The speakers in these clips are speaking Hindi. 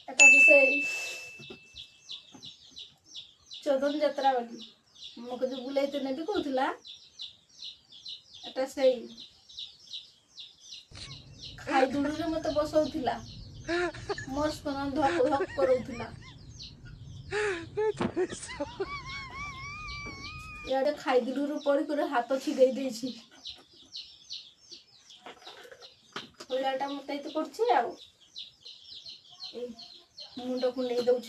এটা তো সেই চোদন যাত্রা বলি মোকে যে বুলাইতে নেবি কହୁଥିଲା এটা সেই ଖାଇ ଦୁଡ଼ୁରେ ମତେ ବସଉଥିଲା ମୋର ସ୍ମରଣ ଧକ ଧକ କରଉଥିଲା ଇଆଡେ ଖାଇ ଦୁଡ଼ୁରୁ ପଡ଼ି କରି ହାତ ଛିଡେଇ ଦେଇଛି ଓଲାଟା ମତେ ଏତେ କରୁଛି ଆଉ ମୁଣ୍ଡ କୁଣ୍ଡେଇ ଦଉଛ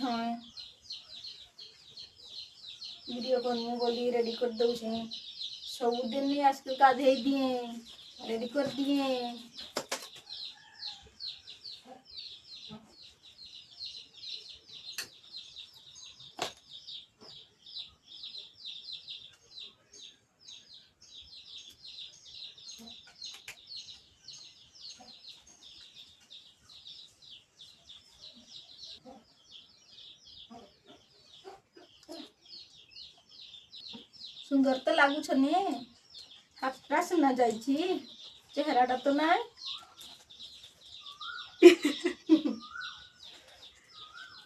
वीडियो करमु बोली रेडी कर दउछे सबुदिन आजकल गाधे दिए रेडी कर दिए सुंदर तो लागू छने हाथटा सुना जाइछि चेहराटा तो ना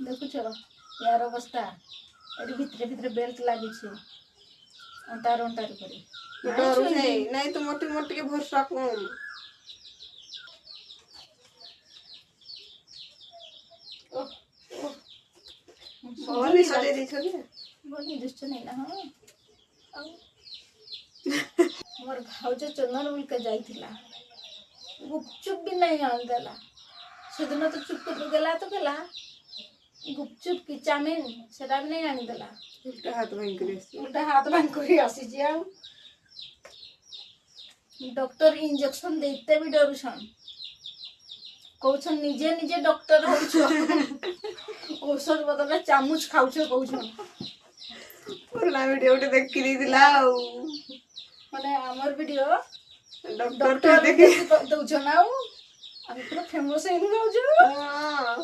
देखुछ यार अवस्था एडी भितरे भितरे बेल्ट लागि छी अंटार अंटार करे डर नहीं नहीं तो मोटी मोटी के भरोसा कम बोली सजे दी छले बोली दुष्ट नहीं ना हां मोर भाउज चंदन उल्का जाइथिला गुपचुप भी नहीं आंदेला सेदिन तो चुप कर गेला तो गेला गुपचुप की चाउमिन सेटा भी नहीं आंदेला उल्टा हाथ भांग करी आसी जिया डॉक्टर इंजेक्शन देते भी डरुछन कहछन निजे निजे डॉक्टर होछ औषध बदले चामुच खाउछ कहछन पुराना वीडियो उठे देख के दिला माने हमर वीडियो डॉक्टर देखे दउछ ना हम पूरा फेमस हेनु जाउछ हां